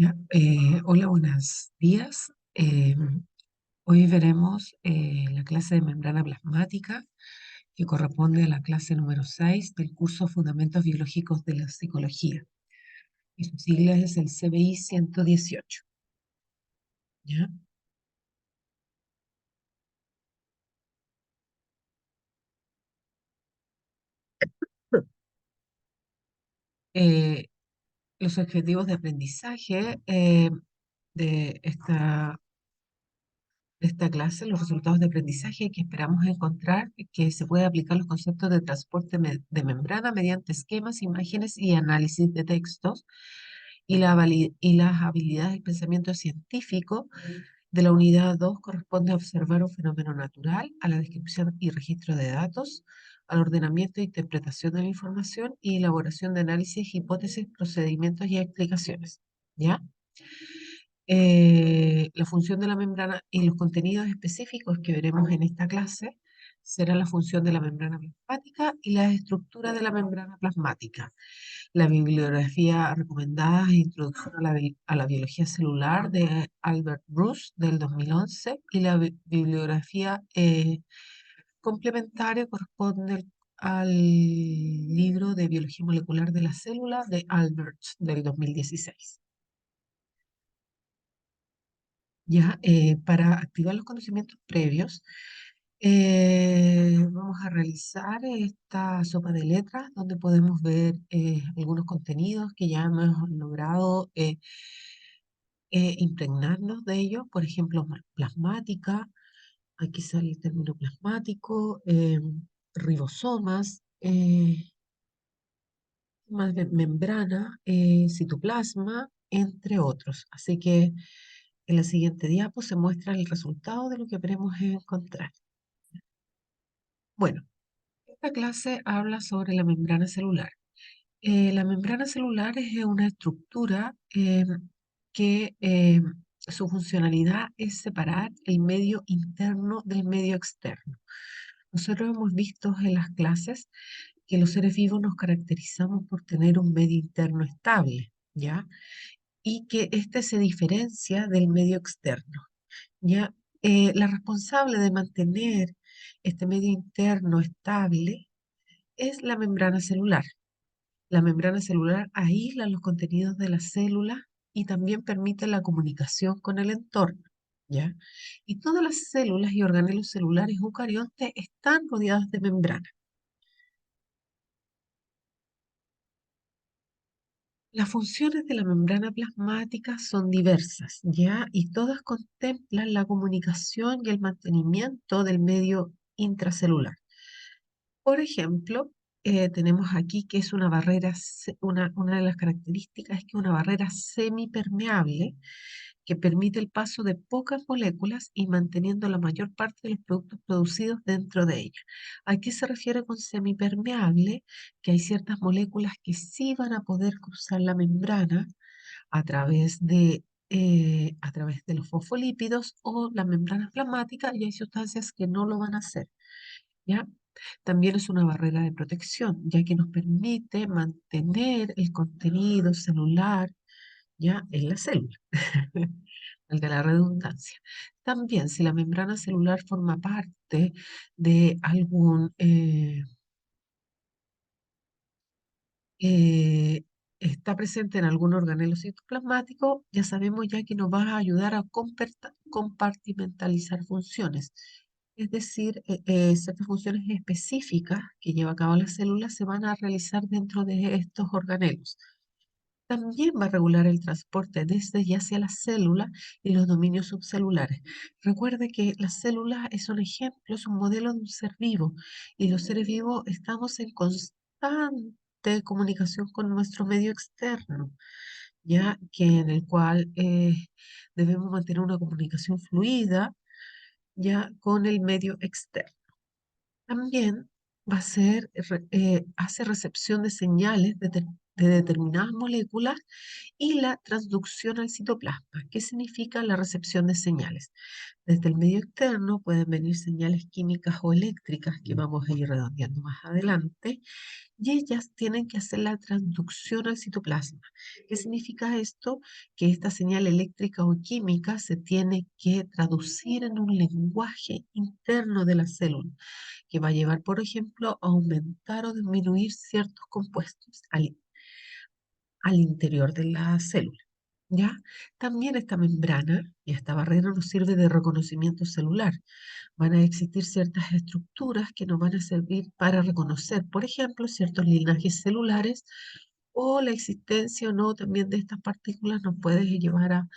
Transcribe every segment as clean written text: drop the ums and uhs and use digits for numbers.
Ya, hola, buenos días. Hoy veremos la clase de membrana plasmática que corresponde a la clase número 6 del curso Fundamentos Biológicos de la Psicología. Y su sigla es el CBI 118. ¿Ya? Eh, los objetivos de aprendizaje de esta clase, los resultados de aprendizaje que esperamos encontrar, que se puede aplicar los conceptos de transporte de membrana mediante esquemas, imágenes y análisis de textos, y las habilidades del pensamiento científico de la unidad 2 corresponde a observar un fenómeno natural, a la descripción y registro de datos, al ordenamiento e interpretación de la información y elaboración de análisis, hipótesis, procedimientos y explicaciones. ¿Ya? La función de la membrana y los contenidos específicos que veremos en esta clase será la función de la membrana plasmática y la estructura de la membrana plasmática. La bibliografía recomendada es Introducción a la biología celular de Albert Bruce del 2011 y la bibliografía complementaria corresponde al libro de Biología Molecular de la Célula de Albert del 2016. Ya, para activar los conocimientos previos, vamos a realizar esta sopa de letras donde podemos ver algunos contenidos que ya hemos logrado impregnarnos de ellos. Por ejemplo, plasmática, aquí sale el término plasmático, ribosomas, más membrana, citoplasma, entre otros. Así que en la siguiente diapo se muestra el resultado de lo que queremos encontrar. Bueno, esta clase habla sobre la membrana celular. La membrana celular es una estructura que su funcionalidad es separar el medio interno del medio externo. Nosotros hemos visto en las clases que los seres vivos nos caracterizamos por tener un medio interno estable, ¿ya? Y que este se diferencia del medio externo. ¿Ya? La responsable de mantener este medio interno estable es la membrana celular. La membrana celular aísla los contenidos de la célula y también permite la comunicación con el entorno. ¿Ya? Y todas las células y organelos celulares eucariontes están rodeados de membrana. Las funciones de la membrana plasmática son diversas, ¿ya? Y todas contemplan la comunicación y el mantenimiento del medio intracelular. Por ejemplo, tenemos aquí que es una barrera, una de las características es que es una barrera semipermeable que permite el paso de pocas moléculas y manteniendo la mayor parte de los productos producidos dentro de ella. ¿A qué se refiere con semipermeable? Que hay ciertas moléculas que sí van a poder cruzar la membrana a través de los fosfolípidos o las membranas plasmáticas y hay sustancias que no lo van a hacer. ¿Ya? También es una barrera de protección, ya que nos permite mantener el contenido celular ya en la célula, valga la redundancia. También, si la membrana celular forma parte de eh, está presente en algún organelo citoplasmático, ya sabemos ya que nos va a ayudar a compartimentalizar funciones. Es decir, ciertas funciones específicas que lleva a cabo la célula se van a realizar dentro de estos organelos. También va a regular el transporte desde y hacia la célula y los dominios subcelulares. Recuerde que la célula es un ejemplo, es un modelo de un ser vivo y los seres vivos estamos en constante comunicación con nuestro medio externo, ya que en el cual debemos mantener una comunicación fluida ya con el medio externo. También hace recepción de señales de determinadas moléculas y la transducción al citoplasma. ¿Qué significa la recepción de señales? Desde el medio externo pueden venir señales químicas o eléctricas que vamos a ir redondeando más adelante y ellas tienen que hacer la transducción al citoplasma. ¿Qué significa esto? Que esta señal eléctrica o química se tiene que traducir en un lenguaje interno de la célula, que va a llevar, por ejemplo, a aumentar o disminuir ciertos compuestos al interior de la célula. ¿Ya? También esta membrana y esta barrera nos sirve de reconocimiento celular. Van a existir ciertas estructuras que nos van a servir para reconocer, por ejemplo, ciertos linajes celulares o la existencia o no también de estas partículas nos puede llevar a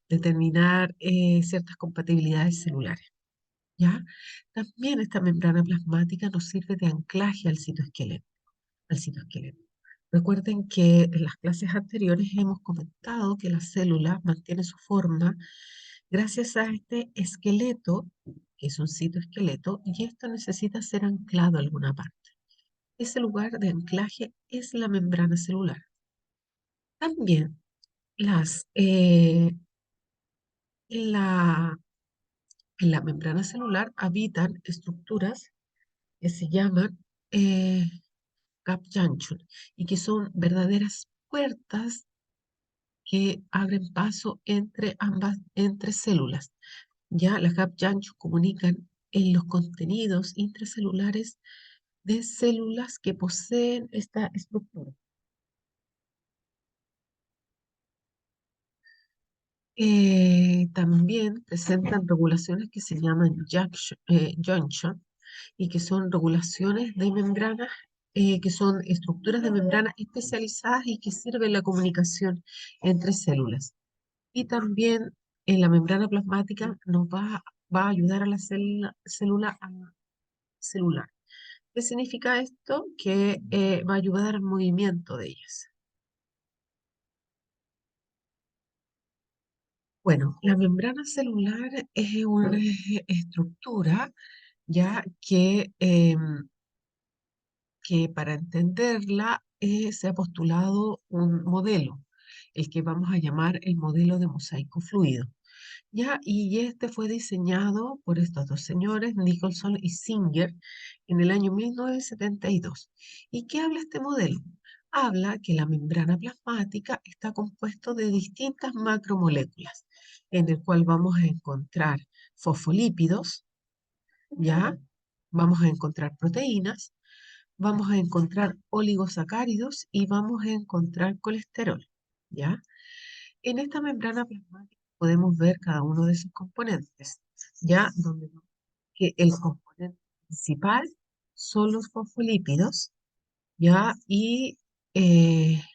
determinar ciertas compatibilidades celulares. ¿Ya? También esta membrana plasmática nos sirve de anclaje al citoesqueleto. Recuerden que en las clases anteriores hemos comentado que la célula mantiene su forma gracias a este esqueleto, que es un citoesqueleto, y esto necesita ser anclado a alguna parte. Ese lugar de anclaje es la membrana celular. También las, en la, en la membrana celular habitan estructuras que se llaman eh, gap junction y que son verdaderas puertas que abren paso entre células. Ya las gap junction comunican en los contenidos intracelulares de células que poseen esta estructura. También presentan regulaciones que se llaman junction y que son regulaciones de membranas, que son estructuras de membrana especializadas y que sirven la comunicación entre células. Y también en la membrana plasmática va a ayudar a la célula celular. ¿Qué significa esto? Que va a ayudar al movimiento de ellas. Bueno, la membrana celular es una estructura ya que para entenderla se ha postulado un modelo, el que vamos a llamar el modelo de mosaico fluido. Ya, y este fue diseñado por estos dos señores, Nicholson y Singer, en el año 1972. ¿Y qué habla este modelo? Habla que la membrana plasmática está compuesto de distintas macromoléculas, en el cual vamos a encontrar fosfolípidos, ¿ya? Vamos a encontrar proteínas, vamos a encontrar oligosacáridos y vamos a encontrar colesterol, ¿ya? En esta membrana plasmática podemos ver cada uno de sus componentes, ya donde vemos que el componente principal son los fosfolípidos, ya, y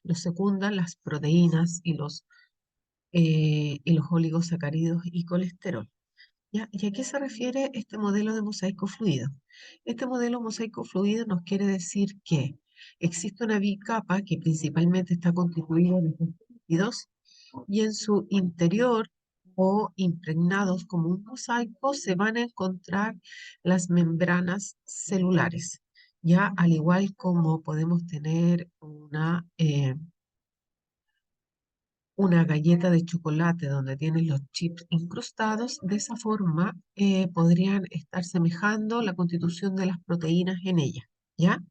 los secundan las proteínas y los oligosacáridos y colesterol. ¿Ya? ¿Y a qué se refiere este modelo de mosaico fluido? Este modelo mosaico fluido nos quiere decir que existe una bicapa que principalmente está constituida de fosfolípidos y en su interior o impregnados como un mosaico se van a encontrar las membranas celulares, ya al igual como podemos tener una galleta de chocolate donde tienen los chips incrustados, de esa forma podrían estar semejando la constitución de las proteínas en ella, ¿ya?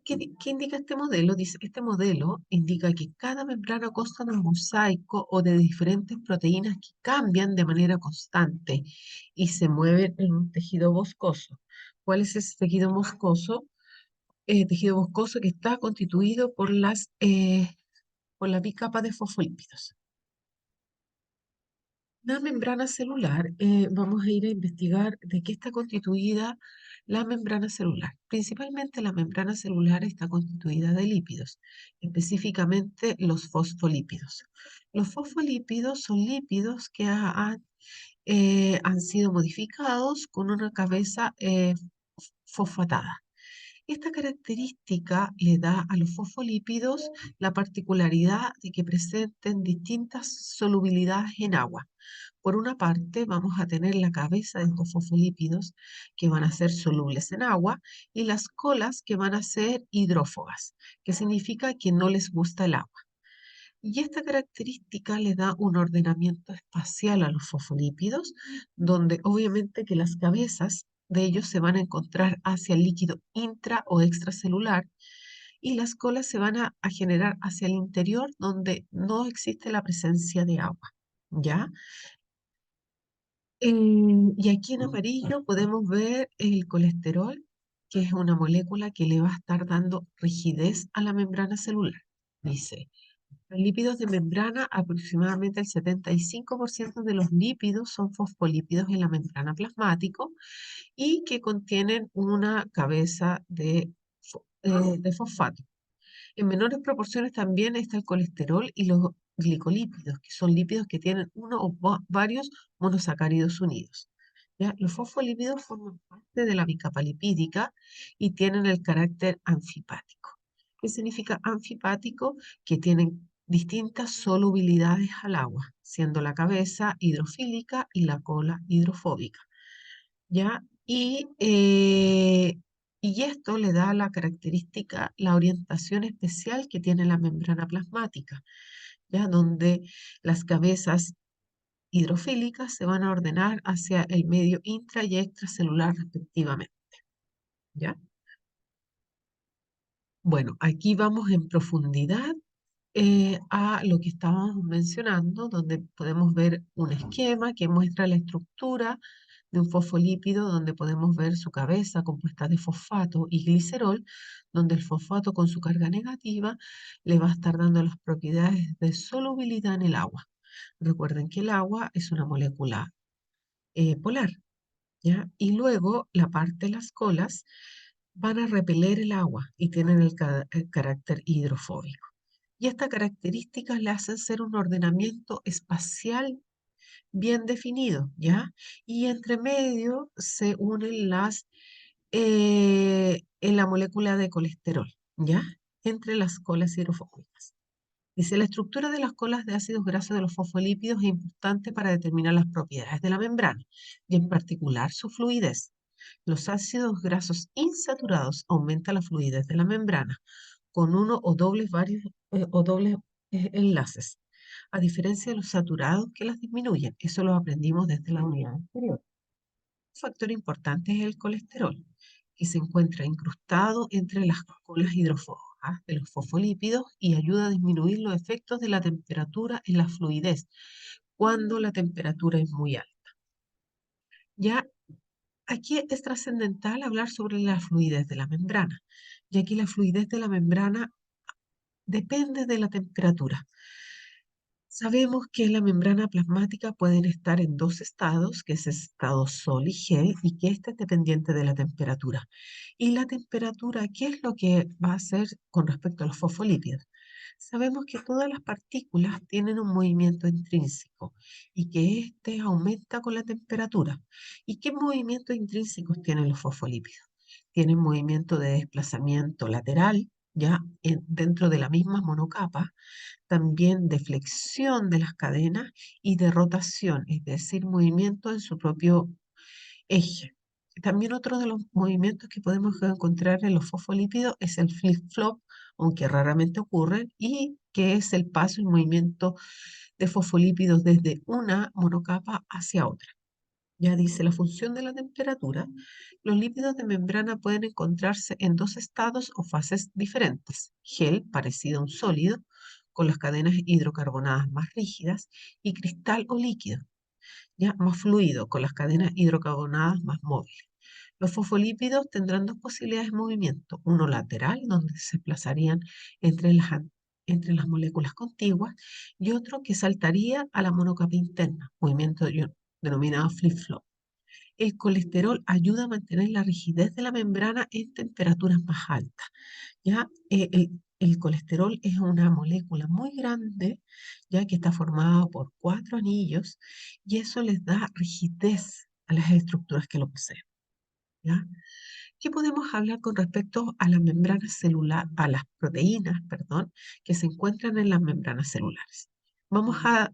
¿Qué indica este modelo? Dice, este modelo indica que cada membrana consta de un mosaico o de diferentes proteínas que cambian de manera constante y se mueven en un tejido boscoso. ¿Cuál es ese tejido boscoso? Tejido boscoso que está constituido por la bicapa de fosfolípidos. La membrana celular, vamos a ir a investigar de qué está constituida la membrana celular. Principalmente la membrana celular está constituida de lípidos, específicamente los fosfolípidos. Los fosfolípidos son lípidos que han sido modificados con una cabeza fosfatada. Esta característica le da a los fosfolípidos la particularidad de que presenten distintas solubilidades en agua. Por una parte, vamos a tener la cabeza de estos fosfolípidos que van a ser solubles en agua y las colas que van a ser hidrófogas, que significa que no les gusta el agua. Y esta característica le da un ordenamiento espacial a los fosfolípidos, donde obviamente que las cabezas de ellos se van a encontrar hacia el líquido intra o extracelular y las colas se van a generar hacia el interior donde no existe la presencia de agua. ¿Ya? Y aquí en amarillo podemos ver el colesterol, que es una molécula que le va a estar dando rigidez a la membrana celular. Dice, los lípidos de membrana, aproximadamente el 75% de los lípidos son fosfolípidos en la membrana plasmático y que contienen una cabeza de fosfato. En menores proporciones también está el colesterol y los glicolípidos, que son lípidos que tienen uno o varios monosacáridos unidos. ¿Ya? Los fosfolípidos forman parte de la bicapa lipídica y tienen el carácter anfipático. ¿Qué significa anfipático? Que tienen distintas solubilidades al agua, siendo la cabeza hidrofílica y la cola hidrofóbica. ¿Ya? Y esto le da la característica, la orientación especial que tiene la membrana plasmática, ¿ya? Donde las cabezas hidrofílicas se van a ordenar hacia el medio intra y extracelular respectivamente, ¿ya? Bueno, aquí vamos en profundidad a lo que estábamos mencionando, donde podemos ver un esquema que muestra la estructura de un fosfolípido, donde podemos ver su cabeza compuesta de fosfato y glicerol, donde el fosfato con su carga negativa le va a estar dando las propiedades de solubilidad en el agua. Recuerden que el agua es una molécula polar, ¿ya? Y luego la parte de las colas van a repeler el agua y tienen el carácter hidrofóbico. Y estas características le hacen ser un ordenamiento espacial bien definido, ¿ya? Y entre medio se unen en la molécula de colesterol, ¿ya? Entre las colas hidrofóbicas. Dice, la estructura de las colas de ácidos grasos de los fosfolípidos es importante para determinar las propiedades de la membrana, y en particular su fluidez. Los ácidos grasos insaturados aumentan la fluidez de la membrana con uno o dobles enlaces, a diferencia de los saturados que las disminuyen. Eso lo aprendimos desde la unidad anterior. Un factor importante es el colesterol, que se encuentra incrustado entre las colas hidrofóbicas de los fosfolípidos y ayuda a disminuir los efectos de la temperatura en la fluidez cuando la temperatura es muy alta. Ya aquí es trascendental hablar sobre la fluidez de la membrana, ya que la fluidez de la membrana depende de la temperatura. Sabemos que la membrana plasmática pueden estar en dos estados, que es estado sol y gel, y que este es dependiente de la temperatura. Y la temperatura, ¿qué es lo que va a hacer con respecto a los fosfolípidos? Sabemos que todas las partículas tienen un movimiento intrínseco y que éste aumenta con la temperatura. ¿Y qué movimientos intrínsecos tienen los fosfolípidos? Tienen movimiento de desplazamiento lateral, ya dentro de la misma monocapa, también de flexión de las cadenas y de rotación, es decir, movimiento en su propio eje. También otro de los movimientos que podemos encontrar en los fosfolípidos es el flip-flop, aunque raramente ocurre, y que es el paso y movimiento de fosfolípidos desde una monocapa hacia otra. Ya dice la función de la temperatura, los lípidos de membrana pueden encontrarse en dos estados o fases diferentes: gel, parecido a un sólido, con las cadenas hidrocarbonadas más rígidas, y cristal o líquido, ya más fluido, con las cadenas hidrocarbonadas más móviles. Los fosfolípidos tendrán dos posibilidades de movimiento: uno lateral, donde se desplazarían entre entre las moléculas contiguas, y otro que saltaría a la monocapa interna, movimiento denominado flip-flop. El colesterol ayuda a mantener la rigidez de la membrana en temperaturas más altas. ¿Ya? El colesterol es una molécula muy grande, ya que está formada por cuatro anillos, y eso les da rigidez a las estructuras que lo poseen. ¿Ya? ¿Qué podemos hablar con respecto a las membranas celulares, a las proteínas, perdón, que se encuentran en las membranas celulares? Vamos a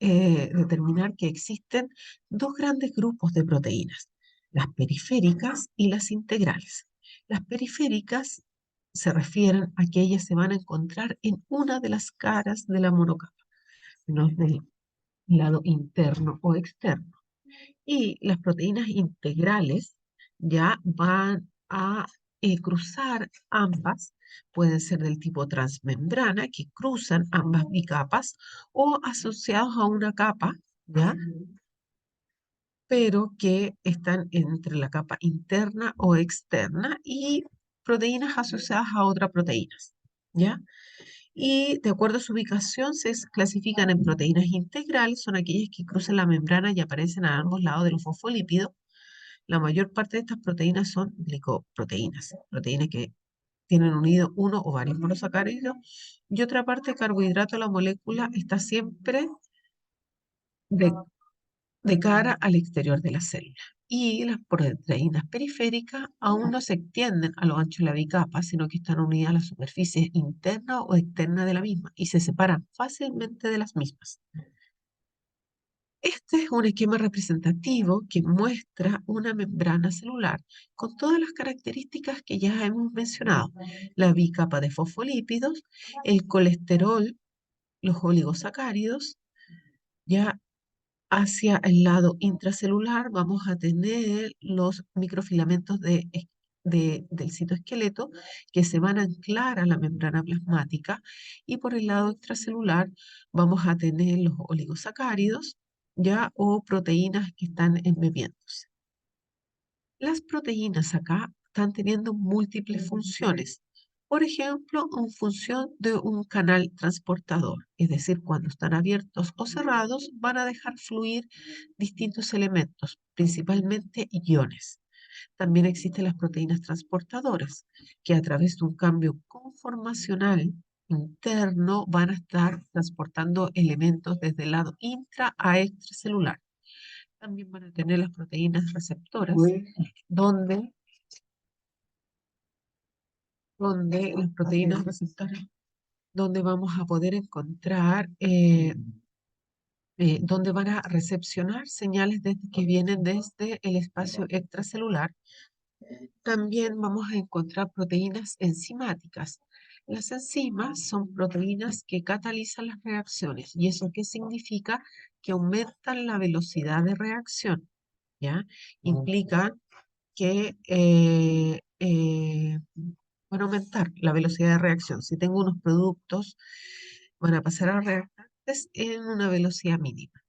determinar que existen dos grandes grupos de proteínas, las periféricas y las integrales. Las periféricas se refieren a que ellas se van a encontrar en una de las caras de la monocapa, no del lado interno o externo. Y las proteínas integrales ya van a cruzar ambas, pueden ser del tipo transmembrana, que cruzan ambas bicapas, o asociados a una capa, ¿ya? Pero que están entre la capa interna o externa y proteínas asociadas a otras proteínas, ¿ya? Y de acuerdo a su ubicación se clasifican en proteínas integrales, son aquellas que cruzan la membrana y aparecen a ambos lados de los fosfolípidos. La mayor parte de estas proteínas son glicoproteínas, proteínas que tienen unido uno o varios monosacáridos, y otra parte, carbohidrato, la molécula está siempre de, de cara al exterior de la célula. Y las proteínas periféricas aún no se extienden a lo ancho de la bicapa, sino que están unidas a la superficie interna o externa de la misma y se separan fácilmente de las mismas. Este es un esquema representativo que muestra una membrana celular con todas las características que ya hemos mencionado. La bicapa de fosfolípidos, el colesterol, los oligosacáridos. Ya hacia el lado intracelular vamos a tener los microfilamentos del citoesqueleto que se van a anclar a la membrana plasmática, y por el lado extracelular vamos a tener los oligosacáridos, ya, o proteínas que están embebiéndose. Las proteínas acá están teniendo múltiples funciones. Por ejemplo, en función de un canal transportador, es decir, cuando están abiertos o cerrados, van a dejar fluir distintos elementos, principalmente iones. También existen las proteínas transportadoras, que a través de un cambio conformacional interno van a estar transportando elementos desde el lado intra a extracelular. También van a tener las proteínas receptoras, donde, donde las proteínas receptoras, donde vamos a poder encontrar, donde van a recepcionar señales que vienen desde el espacio extracelular. También vamos a encontrar proteínas enzimáticas. Las enzimas son proteínas que catalizan las reacciones. ¿Y eso qué significa? Que aumentan la velocidad de reacción, ¿ya? Implica que van a aumentar la velocidad de reacción. Si tengo unos productos, van a pasar a reactantes en una velocidad mínima.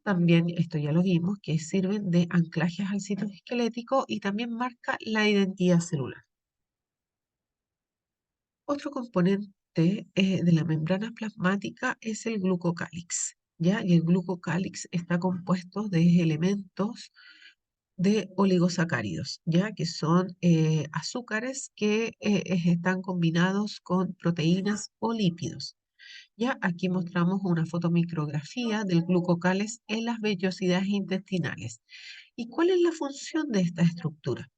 También, esto ya lo vimos, que sirven de anclajes al citoesquelético y también marca la identidad celular. Otro componente de la membrana plasmática es el glucocálix, ¿ya? Y el glucocálix está compuesto de elementos de oligosacáridos, ya que son azúcares que están combinados con proteínas o lípidos. Ya aquí mostramos una fotomicrografía del glucocálix en las vellosidades intestinales. ¿Y cuál es la función de esta estructura?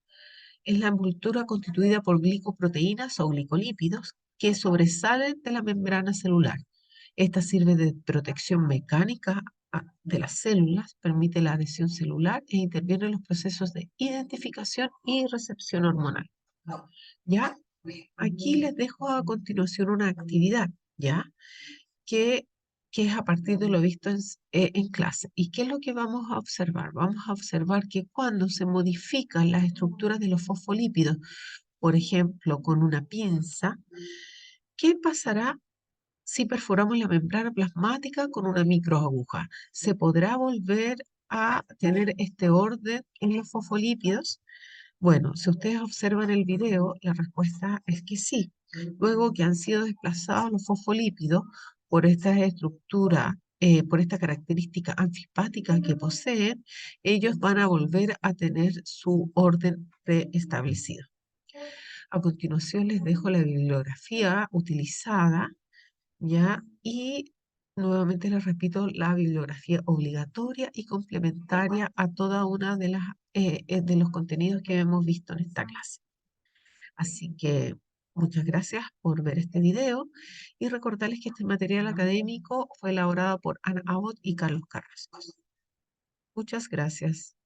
Es la envoltura constituida por glicoproteínas o glicolípidos que sobresalen de la membrana celular. Esta sirve de protección mecánica de las células, permite la adhesión celular e interviene en los procesos de identificación y recepción hormonal. ¿Ya? Aquí les dejo a continuación una actividad, ¿ya? Que, que es a partir de lo visto en clase. ¿Y qué es lo que vamos a observar? Vamos a observar que cuando se modifican las estructuras de los fosfolípidos, por ejemplo, con una pinza, ¿qué pasará si perforamos la membrana plasmática con una microaguja? ¿Se podrá volver a tener este orden en los fosfolípidos? Bueno, si ustedes observan el video, la respuesta es que sí. Luego que han sido desplazados los fosfolípidos por esta estructura, por esta característica anfipática que poseen, ellos van a volver a tener su orden preestablecido. A continuación les dejo la bibliografía utilizada, ¿ya? Y nuevamente les repito, la bibliografía obligatoria y complementaria a toda una de los contenidos que hemos visto en esta clase. Así que Muchas gracias por ver este video y recordarles que este material académico fue elaborado por Ana Abbott y Carlos Carrasco. Muchas gracias.